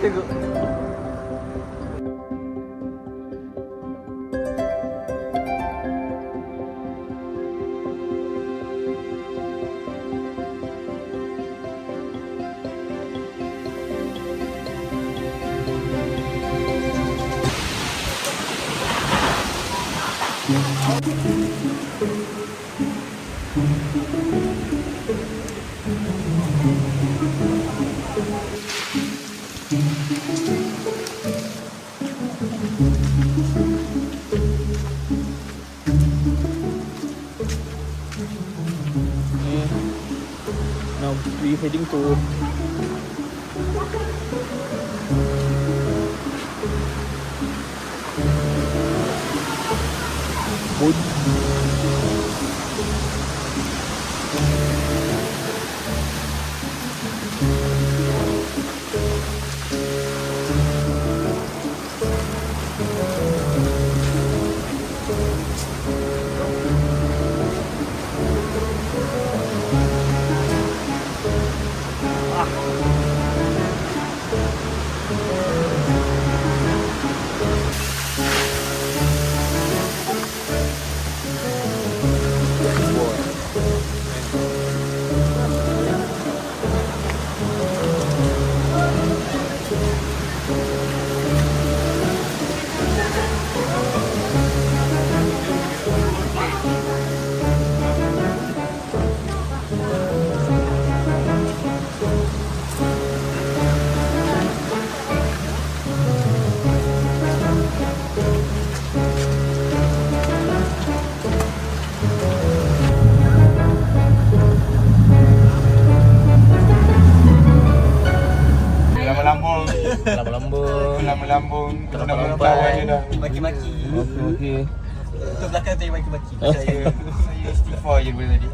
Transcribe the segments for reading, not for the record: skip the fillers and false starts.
Tengok. Now we heading to Wood. Melambung. Melambung. Melambung kawan dia dah. Maki-maki. Okey. Itu belakang tadi maki-maki. Saya istighfar je daripada tadi.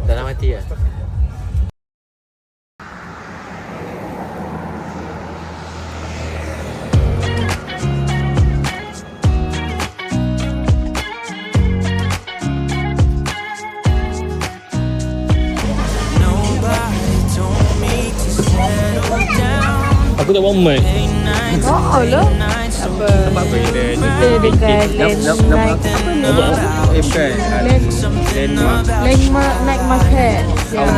Dalam hati ya. Aku tak bawa mic. Oh lah. Apa? Kita dekat landmark apa nama? Bukan. Landmark night market. Ya.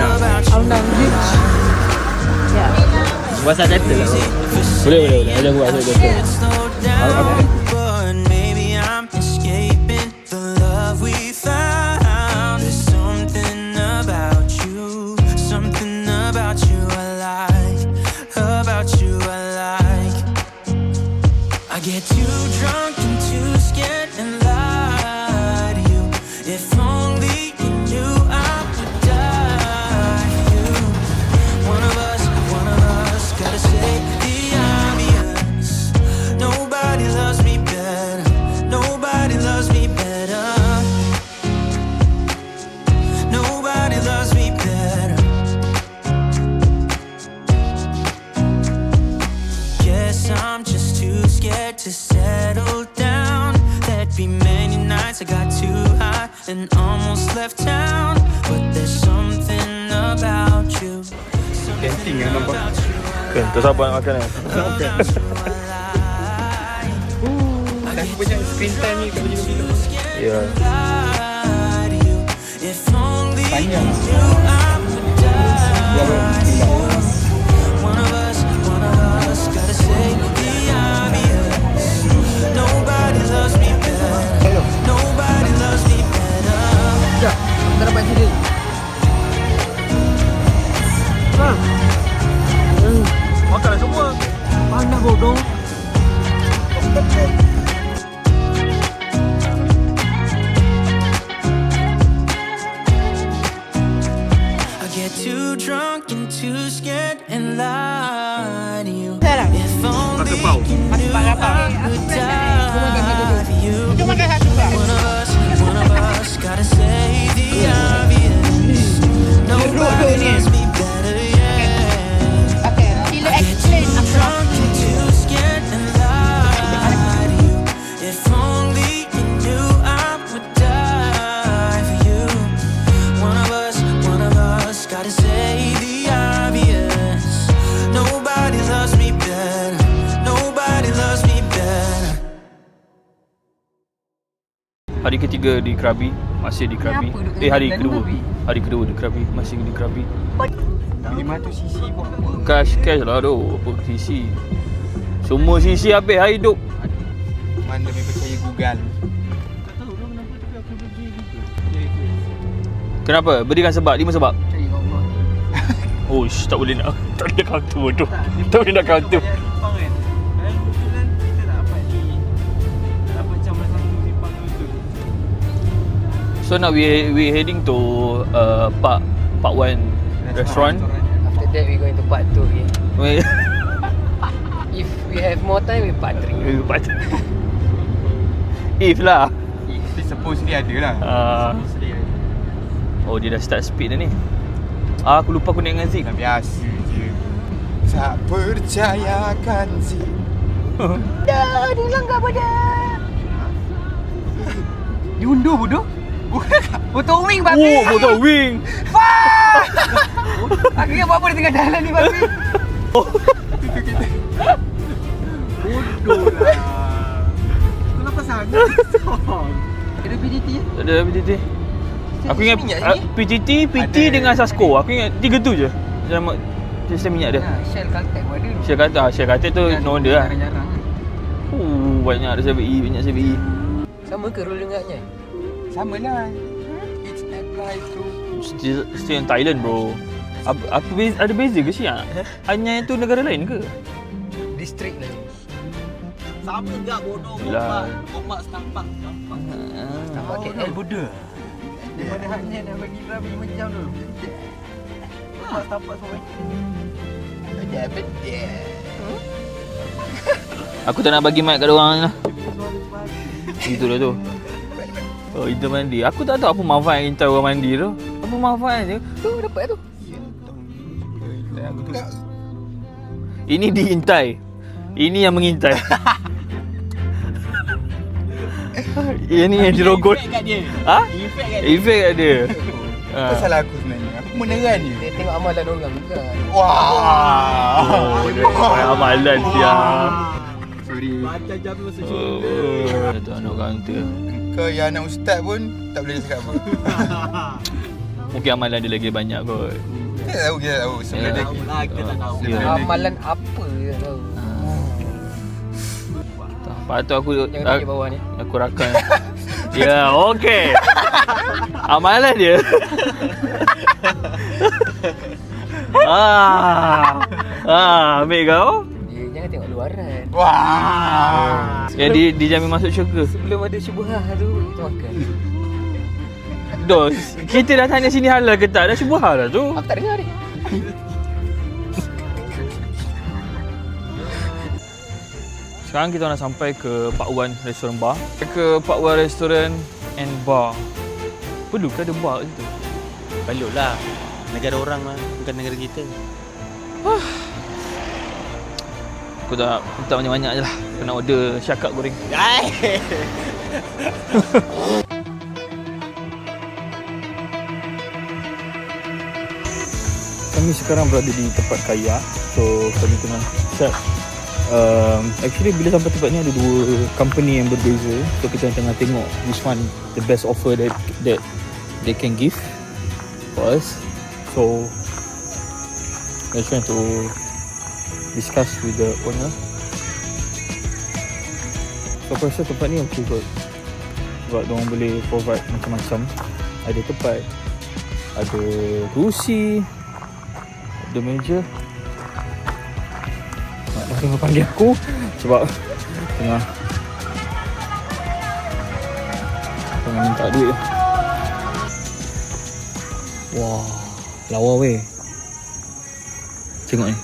Aunang Beach. Ya. Buat saya title lah. Boleh. Ada aku buat saya. I get too drunk and too scared and lie to you. If only you knew I would die for you. One of us gotta say the obvious. Nobody loves me better. Nobody loves me better. Nobody loves me better. Guess I'm just too scared to settle down. There'd be many nights I got too high and almost left town. But there's something about you. Camping yang nampak. Kan, tak sabar nak makan kan. Dah punya screen time ni kat bila-bila. Ya. Panjang. One of us gotta say the obvious. Nobody loves me better. Nobody loves me better. Sekejap. Kita dapat sini. Makanlah semua. Panas bodoh. I get too drunk and too scared and lie to you. Sekarang. If only Kapau. you knew I would die for you. One of us gotta say the obvious. Nobody loves me better, yeah. I get too drunk and too scared and lie to you. If only you knew I would die for you. One of us gotta say the obvious. Nobody loves me better. Hari ketiga di Krabi. Masih di Krabi. Kenapa duk Hari kena kedua. Krabi? Hari kedua di Krabi. Masih di Krabi. 500 cc pun apa? Cash lah tu. Apa sisi. Semua sisi habis hari hidup. Mana lebih percaya Google? Kenapa? Berikan sebab. 5 sebab. Cari kau buat. Oh, tak boleh nak. Tak boleh counter bodoh. Tak boleh nak counter. So now we heading to Park 1 restaurant. After that we going to part 2 again. Wait. If we have more time we part 3. If lah. Tapi supposedly ada lah. Supposedly ada. Oh, dia dah start speed dah ni. Aku lupa aku naik dengan Zik. Dah biasa je. Tak percayakan si. Dah, dia langgar pada. Diundur bodoh. Botol wing babi. Oh, motor wing. Aku ingat buat apa di tengah jalan ni babi. Bodoh lah. Kenapa sangat? Ada PDT ya? Tak ada PTT. Aku ingat minyak PTT, PT Ada. dengan Sasko. Aku ingat 3 tu je. Dalam sistem minyak dia. Ha, Shell Caltech pun ada. Shell kata tu no wonder lah. Jarang-jarang kan. Banyak ada 7E, banyak 7E. Sama ke rule dengarnya? Sama lah. It's apply to. Still in Thailand bro. Apa ada beza ke Syak? Hanya itu negara lain ke? Distrik lah. Sama gak bodoh. Yelah. Omak setampak. Nampak KL bodoh. Di mana haknya nak bagi Rabi macam tu. Tapak semua. Beda-beda. Aku tak nak bagi mic kat orang lah. Itu dah tu. Oh, intai mandi. Aku tak tahu apa manfaat intai orang mandi tu. Apa manfaatnya? Tu dapat tu. Ini diintai. Ini yang mengintai. Ini yang dirogot. Efek kat dia. Ha? Efek kat dia. Efek kat dia. Apa salah aku sebenarnya? Aku meneran je. Dia tengok amalan orang juga. Wah. Oh, dia pakai amalan siap. Sorry. Macam jam masa Oh, tu anak counter. Kau yang anak ustaz pun tak boleh cakap apa. Mungkin amalan dia lagi banyak kot. Kita tahu sebelum Ya. dia. lah, kita tak tahu. Ya. Amalan apa je tak tahu. Patut aku Jangan tunjuk bawah ni. aku rakam. Ya, okey. Amalan dia. Ambil kau. Dia jangan tengok luaran. Wah. Yang dijamin masuk syurga. Sebelum ada syubhah tu kita makan. Dos, kita dah tanya sini halal ke tak? Dah syubhah dah tu. Aku tak dengar ni. Sekarang kita nak sampai ke Park 1 Restaurant Bar. Ke Park 1 Restaurant and Bar. Perlu ke ada bar kat situ? Balik lah. Negara orang lah. Bukan negara kita. Aku tak minta banyak-banyak je lah. Aku nak order syakak goreng. Kami sekarang berada di tempat kayak. So kami tengah set. Actually bila sampai tempat ni ada 2 company yang berbeza. So kita tengah tengok which one the best offer that they can give for us. So we're trying to discuss with the owner. So aku rasa tempat ni okay kot. Sebab diorang boleh provide macam-macam. Ada tempat, ada kerusi, ada meja. Dah tengah panggil aku sebab tengah minta duit. Wah, lawa weh. Tengok ni.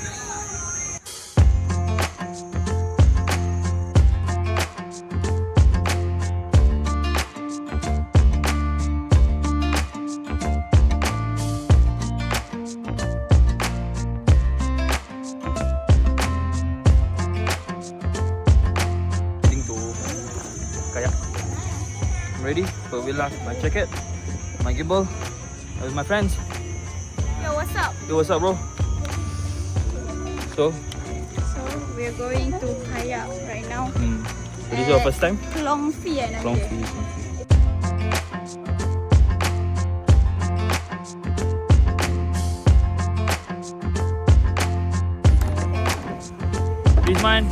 Kayak. I'm ready for Villa, my jacket, my gimbal, with my friends. Yo, what's up? Yo, what's up, bro? So, We're going to kayak right now. so this is your first time? Klong Phi Klong Phi. Nuriman.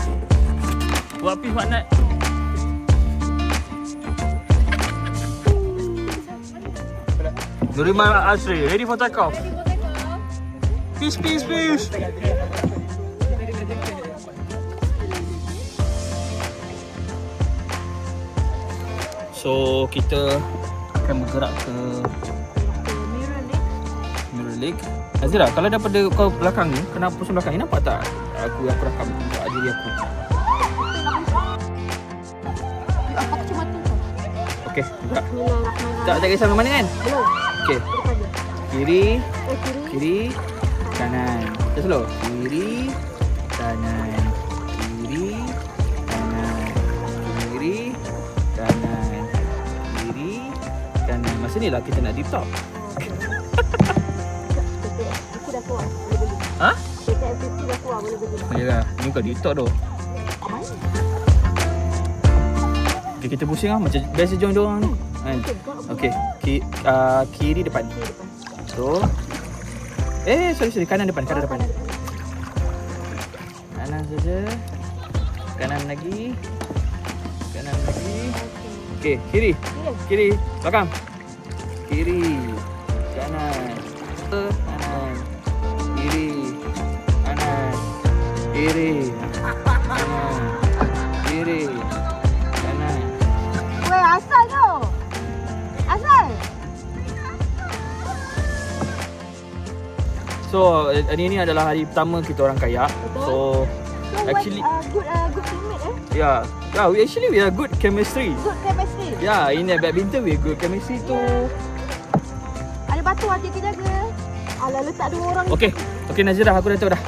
Buat Hafiz maknat. Nuriman Asri, ready for take off? Peace, peace, peace. So, kita akan bergerak ke Mirror Lake. Azira, kalau daripada kau belakang ni, kenapa pusing belakang ni, nampak tak? Aku rakam untuk diri aku. Okey, gerak. Tak kisah mana kan? Belum. Okey. Kiri, kiri, kanan. Kita slow. Kiri, kanan. Kiri, kanan. Kiri, kanan. Kiri, kanan. Masa ni lah kita nak deep talk. Aku dah keluar. Boleh beli. Ha? KTM50 dah keluar. Boleh beli. Yalah, ni bukan deep talk tu. Okay, kita pusing lah macam biasa join diorang ni. Okay, kiri depan. So, sorry, kanan depan. Kanan saja. Kanan lagi. Okay, kiri. Belakang. Kiri. Kanan. Kanan. Kiri. Kanan. Kiri. Kanan. Kiri. Kanan. Weh, asal tu. Asal. So, hari ni adalah hari pertama kita orang kayak. So, actually good teammate yeah, we are good chemistry. Good chemistry. Yeah, in badminton we good chemistry tu. Ada batu hati kita jaga. Alah, letak dua orang. Okay, Nazirah, aku dah tahu dah.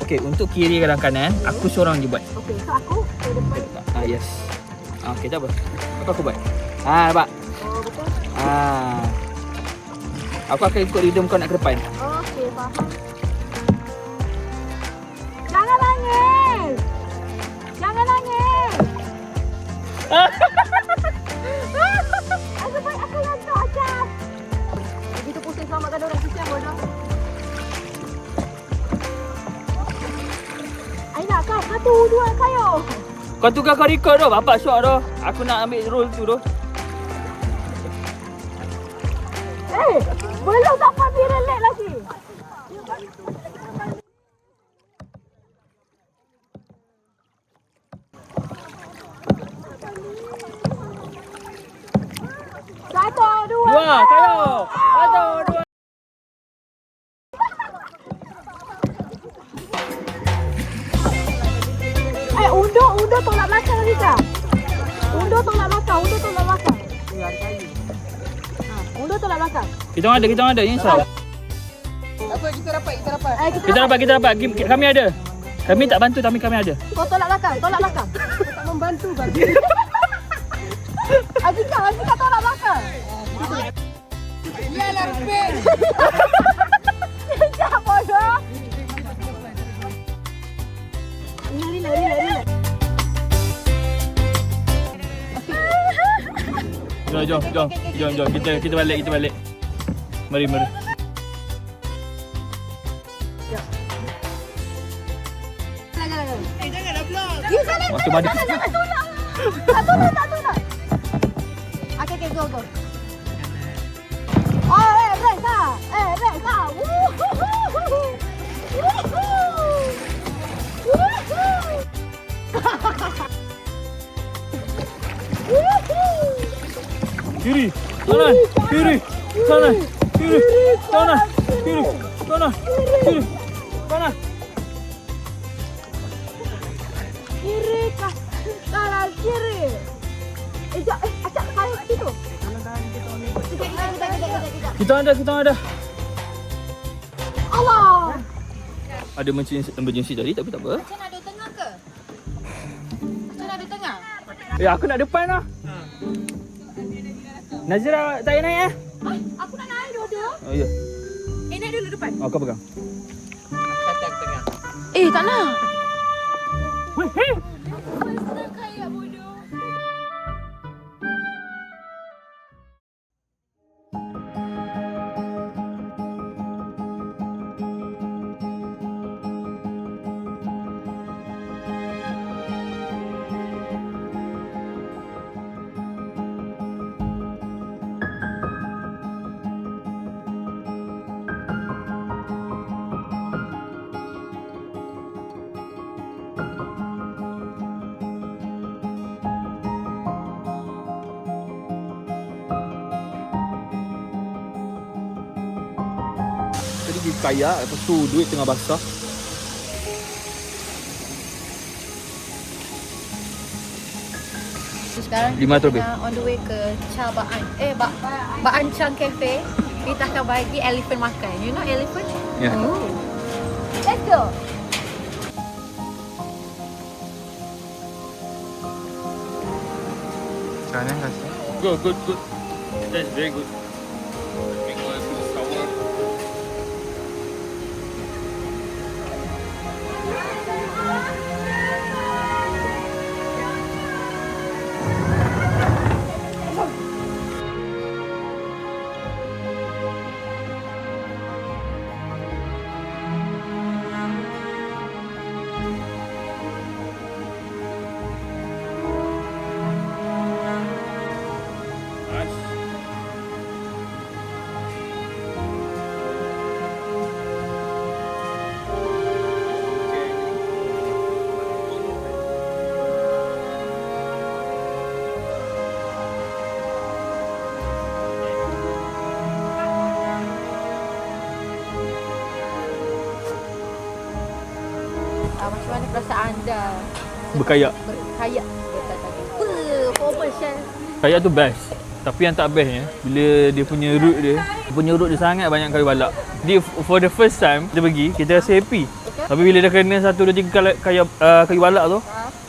Okay, untuk kiri dan kanan, aku seorang je buat. Okay, so aku ke depan. Yes. Okay, tak apa. Aku buat. Nampak? Oh, betul. Aku akan ikut rhythm kau nak ke depan. Okey, faham. Jangan nangis. Aku baik aku lantak aja. Begitu pusing selamatkan orang kesian bodoh. Aina, kau satu, dua, kayo. Kau tukar kau record tu, bapak syok tu. Aku nak ambil roll tu tu. Belum sampai Mirror Lake lagi. Satu, dua, Kayo. Satu, dua. Undur tolak belakang Rita. Undur tolak belakang. Undur tolak belakang. Kita orang ada, insya. Apa kita dapat? Kita dapat. Kami ada. Kami tak bantu tapi kami ada. Kau tolak belakang. Tak membantu kan? Azika tolak belakang. Yalah, Rupin. Sekejap bodoh. Relax. Jom. Kita balik. Mari. Janganlah vlog. Waktu mandi. Tak tolak. Okay, go. Oh, Rex ah. Kiri, kanan. Kiri, kanan. Kiri kanan kiri. Acak kayu situ. Kita ada. Allah. Ada emergency tadi tapi tak apa. Macam ada tengah ke? Macam ada tengah? Aku nak depan lah. Nazira tak payah naik eh? Aku nak naik dua-dua. Oh ya. Naik dulu depan. Kau pegang. Kacang tengah. Tak nak. Weh. Kayak bodoh. pergi kayak, lepas tu duit tengah basah. Sekarang 500 lebih. on the way ke Cha Baan. Baan Chang Cafe. Kita akan bagi elephant makan. You know elephant? Ya. Oh. Let's go. Sekarang kasih. Good. That's very good. Because it's sour. Macam mana perasaan anda Berkayak. berkayak dekat tadi? Formal Syah. Kayak tu best. Tapi yang tak bestnya, bila dia punya route dia sangat banyak kayu balak. Dia for the first time kita pergi, kita rasa happy. Tapi bila dah kena 1, 2, 3 kayu balak tu,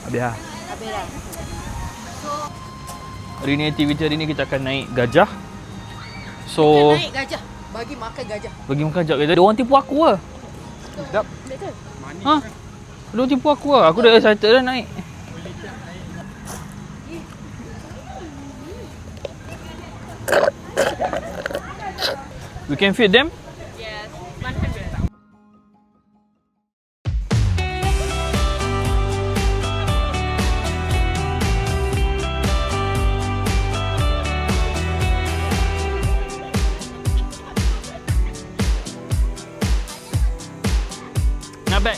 habis lah. Habis dah. Hari ni aktiviti hari ni kita akan naik gajah. So Naik gajah. Bagi makan gajah. bagi makan gajah. Dia orang tipu aku lah. Betul. Ha? Dia orang tipu aku lah. Aku dah excited dah naik. We can feed them? Yes, 100. Not bad.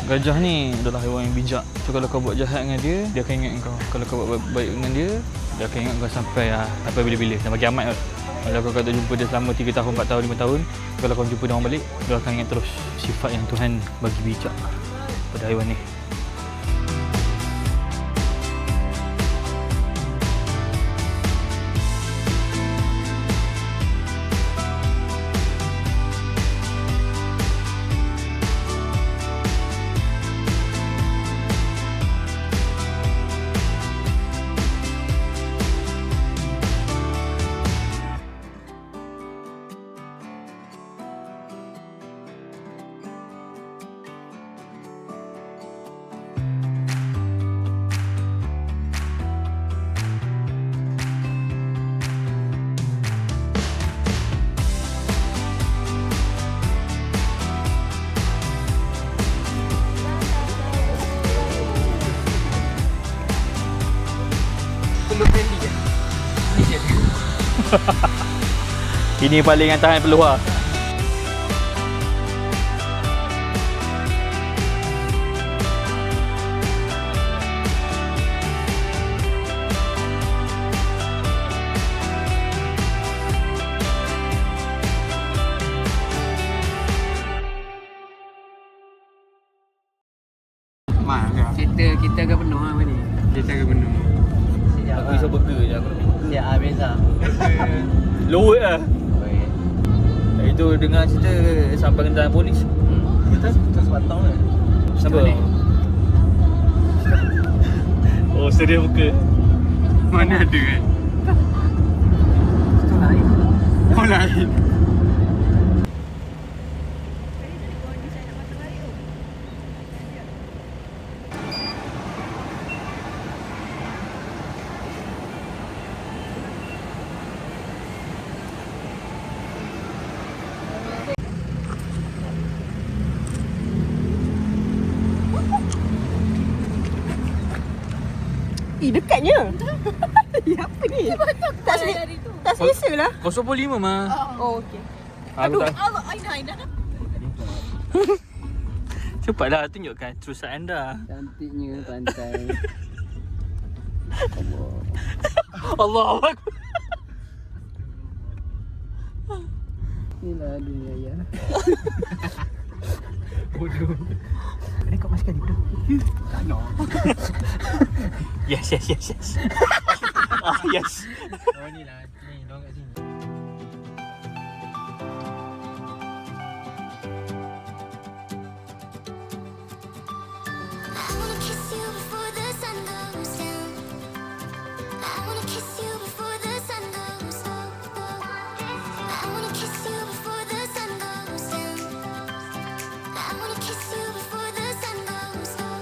Gajah ni adalah haiwan yang bijak. So kalau kau buat jahat dengan dia, dia akan ingat kau. Kalau kau buat baik dengan dia, dia akan ingat kau sampai bila-bila. Sampai kiamat kot. Kalau kau tak jumpa dia selama 3 tahun, 4 tahun, 5 tahun, kalau kau jumpa dia orang balik, dia akan ingat terus sifat yang Tuhan bagi bijak pada haiwan ni. Ini paling yang tahan peluh lah. Kita agak penuh lah ni. Kita agak penuh. Aku bisa burger je aku. Siap Beza. Lower lah. tu dengar cerita sampai kena polis. Kita sepatang kan. Siapa? Oh, sedia muka. Mana ada kan? Itu lain. Oh, lain. Dekatnya. Ya, apa ni? Tak selesa lah. 0.5 mah. Oh, okey. Aku tak. Allah, Aina. Cepatlah tunjukkan terusan anda. Cantiknya pantai. Allah Akbar. Inilah dunia ya. Bodoh. Ada kau masukkan bodoh. Tak nak. Yes. Yes. Oh ni lah. Ni, dong kat sini. I wanna kiss you before the sun goes down. I wanna kiss you before the sun goes down. I wanna kiss you before the sun goes down. I wanna kiss you before the sun goes down.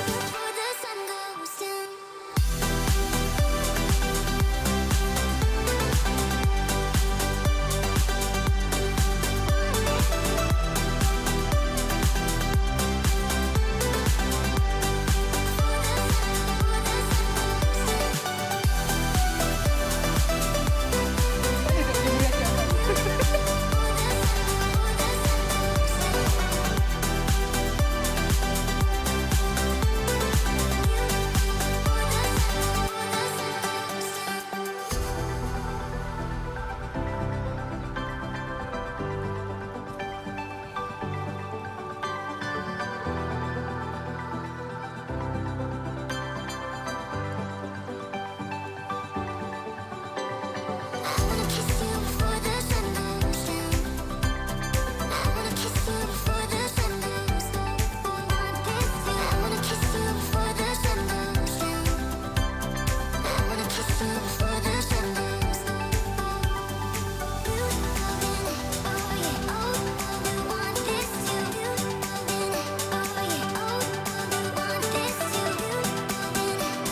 Before the sun goes down. I wanna kiss you before the sun goes down. I wanna kiss you before the sun goes down. I wanna kiss you before the sun goes down. I wanna kiss you before the sun goes down. Oh yeah, oh, we want this too. Oh yeah, oh, we want this too.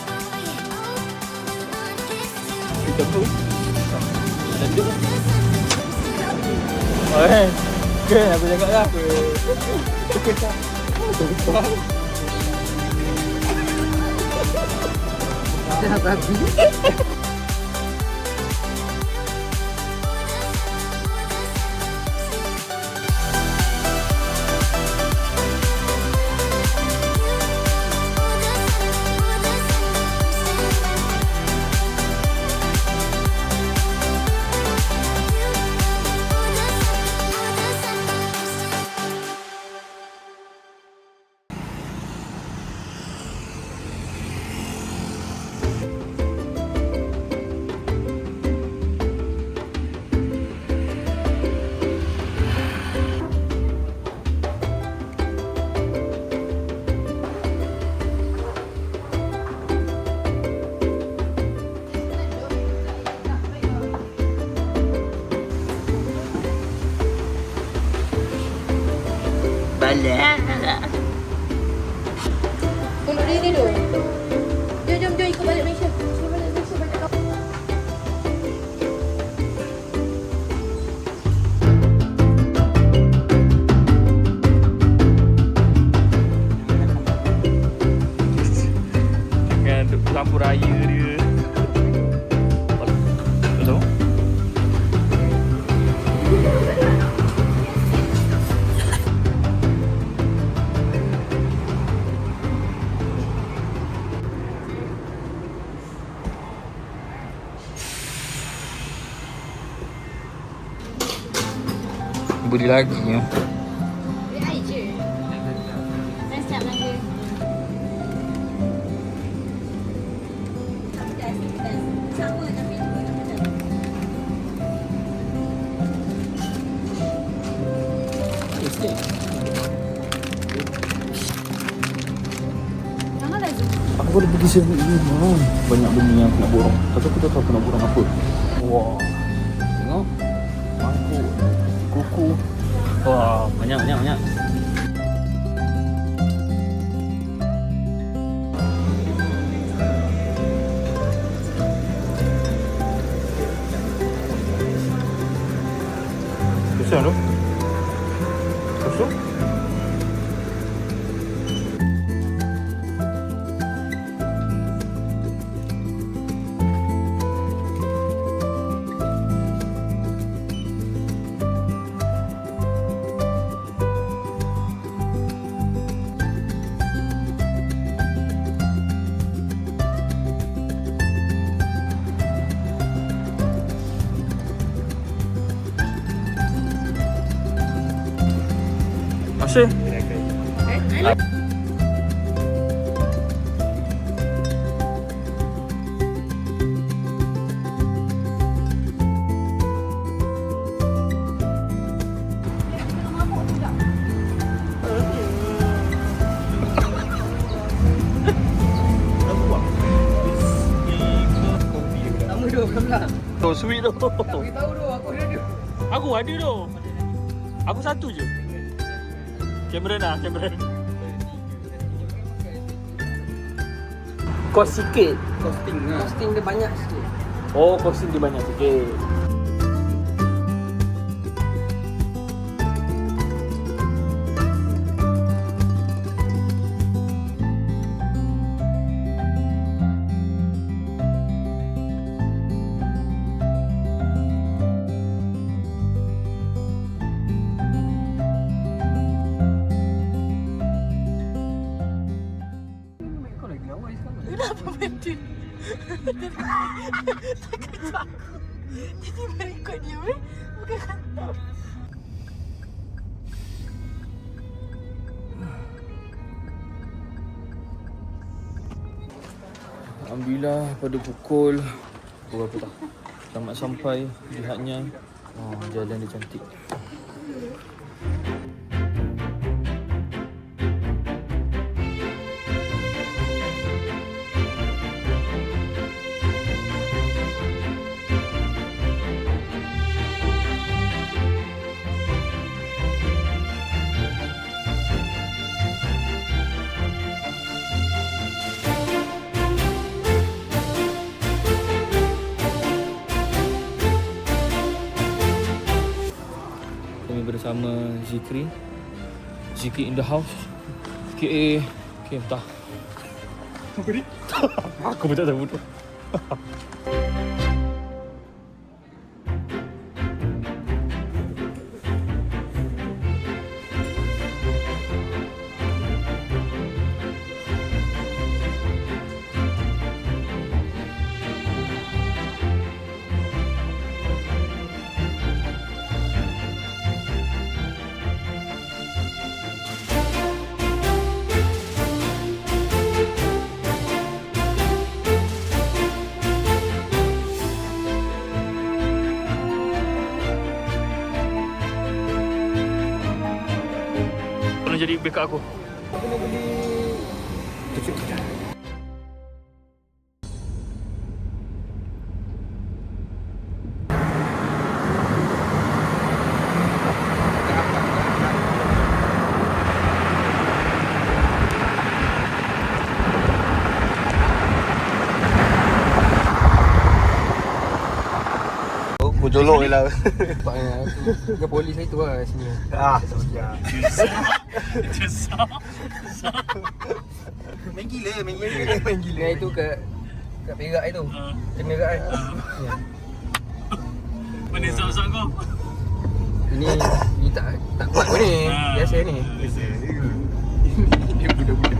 Oh yeah, oh, we want this too. Kita tu. Oh, kan aku cakap lah. Dah babi. Peluk diri tu. Jom ikut balik Malaysia. Ikut balik Malaysia banyak kau. Dengan lampu raya dia. Hello? Beli lagi ya. Beli air je. Saya siap lagi. Sama tapi dua macam. Jangan lazim. Aku boleh pergi 7-Eleven. Banyak benda yang aku nak borong. Tapi aku tak tahu aku nak borong apa. Wah. Tengok. Mangkuk. Kuku. Wah, banyak. Kesian tu. Kosong. Masih? Lama tu belah. Oh, sweet tu. Bagi tahu tu aku ada tu. Aku ada tu. Aku satu je. Kamera. Kos sikit. Costing dia banyak sikit. Oh, kosting dia banyak sikit. Kau lagi lawa sekarang. Kenapa benda? Tak kata aku. Jadi berikut dia bukan kata. Alhamdulillah pada pukul berapa tak? Selamat sampai lihatnya. Oh, jalan dia cantik. Kami bersama Zikri in the house. KA entah. Apa ni? Aku pun tak tahu tu. Tolong jadi backup aku. Aku nak beli Jolok je lah. Tempatnya ke polis saya tu lah sini. Main gila. Yang itu kat Perak itu. Kena Perak kan. Ya. Mana sah-sah kau? Ini tak kuat pun ni. Biasa ni. Dia budak-budak.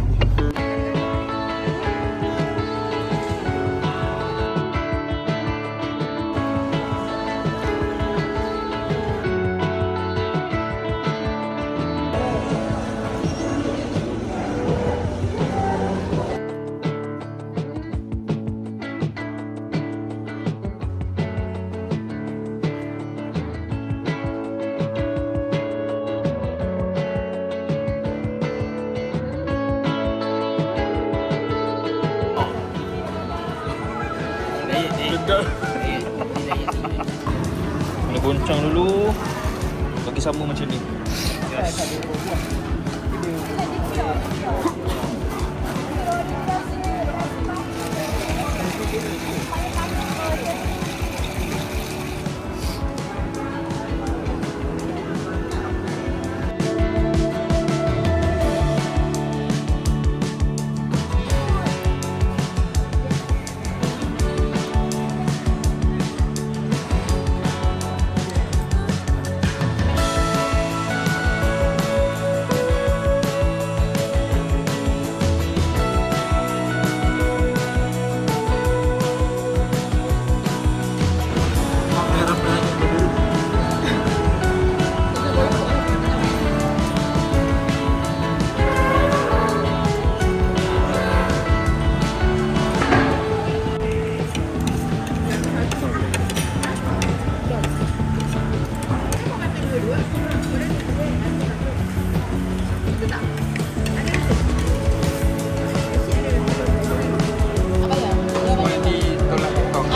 goncang dulu. Bagi sama macam ni. Yes.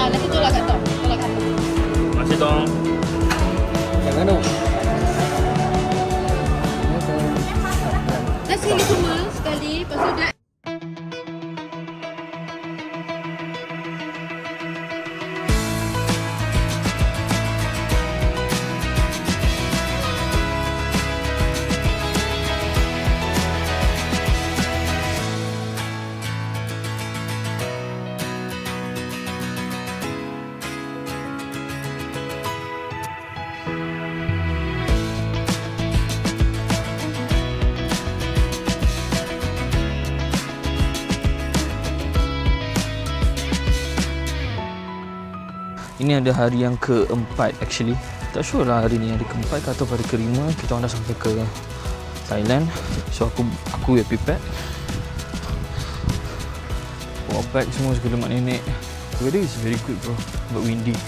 Nanti tolak kat top. Tolak kat top. Masih dong. Jangan tu. Dah sini semua sekali. Lepas tu dia Ini ada hari yang keempat actually. Tak sure lah hari ni hari keempat atau hari kelima. Kita orang dah sampai ke Thailand. So aku prepare. Bawa bag semua segala mak nenek. The weather is very good bro, but windy.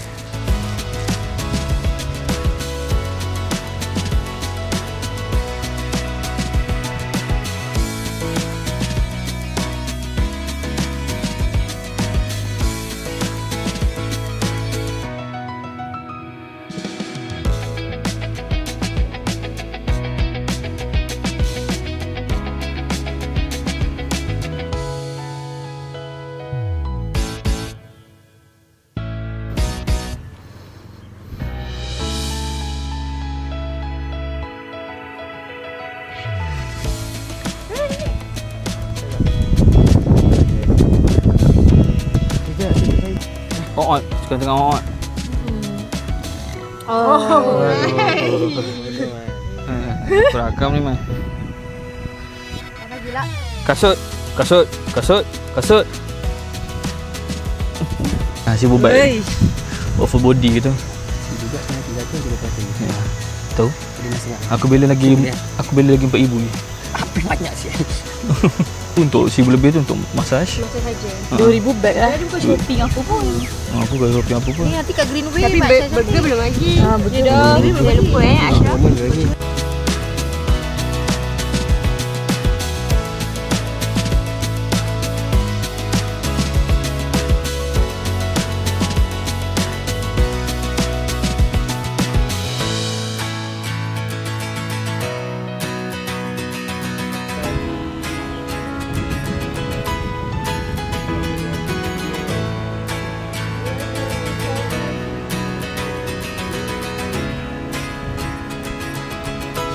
Oot, sekarang tengah oot. Beragam ni man. Kasut. Si bubat. Over body gitu. Juga saya tidak tahu dia kata. Ya. Tahu? Dia masih nak. Aku beli lagi 4,000 je. Apa banyak sih? Untuk 1,000 lebih tu untuk massage. masa saja. 2,000 bag lah. Dia bukan shopping apa pun. Aku kalau shopping apa pun. Ni nanti kat Greenway. Tapi burger belum lagi. Betul. Jangan lupa Ashraf. Momen lagi.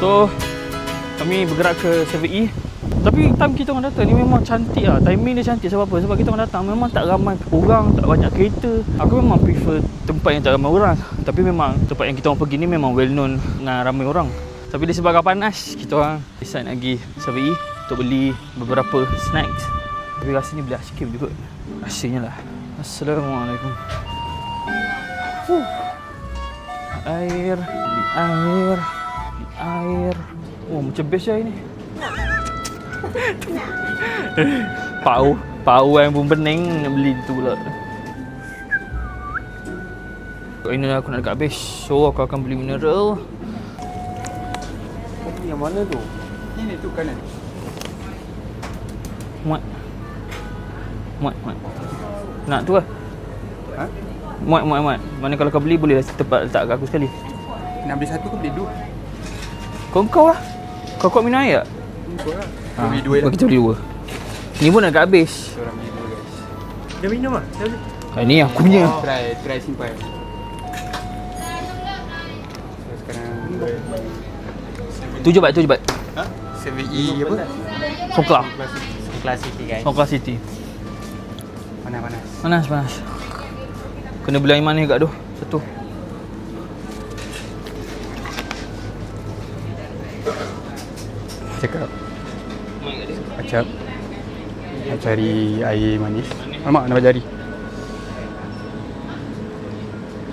So kami bergerak ke 7E. Tapi time kita orang datang ni memang cantik lah. Timing dia cantik sebab apa? Sebab kita orang datang memang tak ramai orang, tak banyak kereta. Aku memang prefer tempat yang tak ramai orang. Tapi memang tempat yang kita orang pergi ni memang well known dengan ramai orang. Tapi disebabkan panas, kita orang decide nak pergi 7E untuk beli beberapa snacks. Tapi rasanya boleh sikit juga. Rasanya lah. Assalamualaikum. Air. Oh, macam best lah ini. Pau yang pun pening nak beli tu pula. Ini aku nak dekat habis. So aku akan beli mineral. Yang mana tu? Ini tu kanan. Muat. Nak tu lah. Ha? Muat. Mana kalau kau beli boleh tempat letak kat aku sekali. Nak beli satu ke beli dua? Kau lah. Kau minum air tak? Kau lah. Ha, Beli dua lah. kita beli dua. Ni pun agak habis. Seorang beli dua guys. Dah minum ah? Dah minum? Ni aku punya. Try simpan. So sekarang 7 baht. Ha? 7E apa? Songkla. Kelas City guys. Songkla City. Panas. Panas. Kena beli air manis kat tu. Satu. Cakap Acap nak cari air manis. Alamak, nampak jari.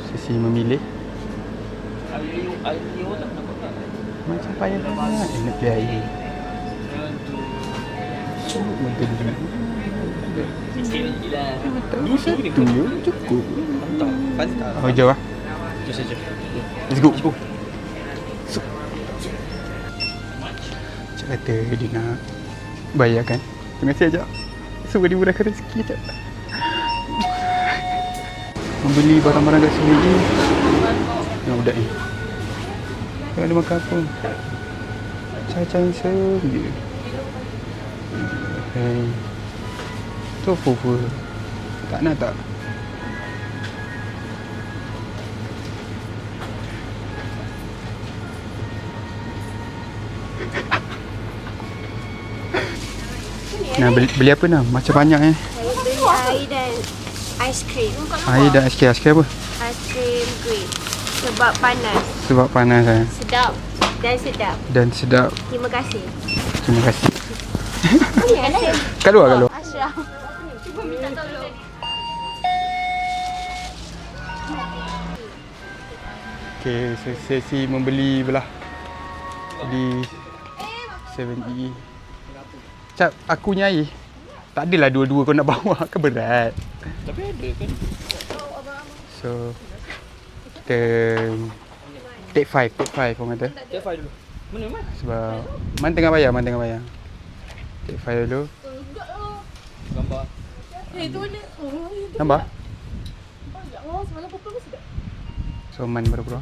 Sesi memilih. Macam payah sangat nak pilih air. Satu cukup. Oh, jauh lah. Itu saja. Let's go. Cik kata dia nak bayarkan. Terima kasih Ajak. Semua dimurahkan rezeki Ajak. Membeli barang-barang kat sini ni dengan budak ni. Kalau dia makan apa? Cai-cai je. Hey. Tu apa? Tak nak tak? Nak beli apa nak? Macam banyak Saya beli air dan aiskrim. Air dan aiskrim. Aiskrim apa? Aiskrim green. Sebab panas. Sebab panas kan? Sedap. Dan sedap. Terima kasih. Terima kasih. Terima kasih. Kat luar, kat luar. Ashraf. Cuba minta tolong. Okay, so sesi membeli belah di 7E. Cap, aku punya air. Tak adalah dua-dua kau nak bawa, kan berat. Tapi ada kan. So, kita take 5 orang kata. Take 5 dulu. Mana? Sebab, Man tengah bayar. Take 5 dulu. Gambar. Tambah? So, Man baru keluar.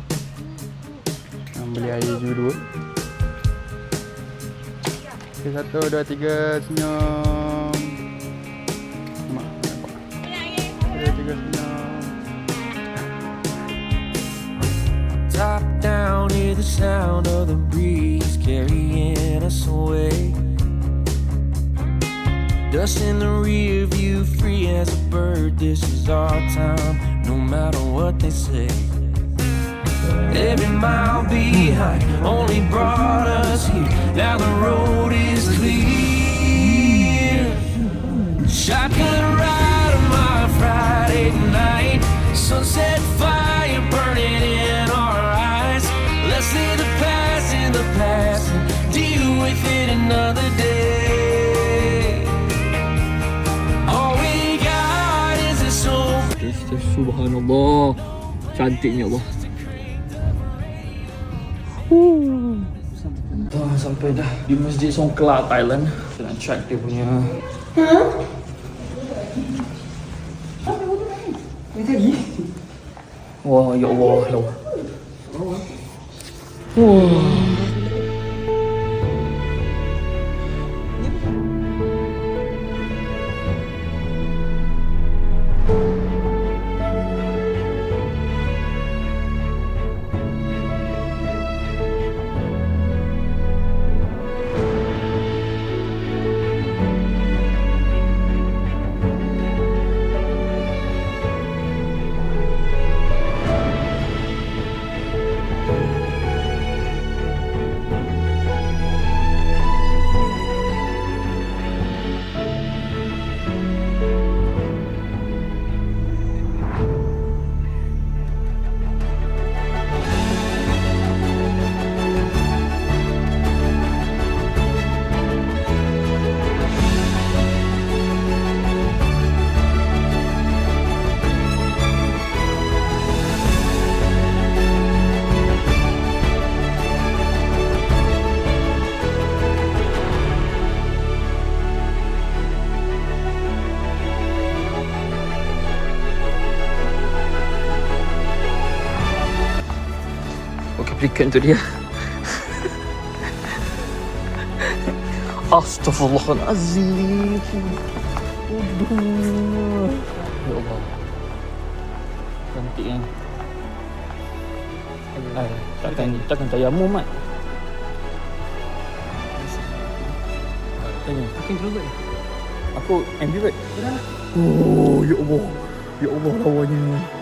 Beli air juga 2. Okay, 1, 2, 3, senyum. Nampak? 1, 2, 3, senyum. Top down, hear the sound of the breeze carrying us away. Dust in the rear view, free as a bird. This is our time, no matter what they say. Every mile behind only brought us here. Now the road is clear. Shotgun ride on my Friday night. Sunset fire burning in our eyes. Let's leave the past in the past and deal with it another day. All we got is this soul. Subhanallah. Cantiknya Allah. Sampai dah di Masjid Songkla, Thailand. Kita nak check dia punya. Wah, ya Allah. Wah. Applicant tu dia. Astaghfirullahalazim. Aduh. Ya Allah. Cantik kan? Takkan tayammum mat. Tanya. Aku ambivert. Oh, ya Allah. Ya Allah lawannya.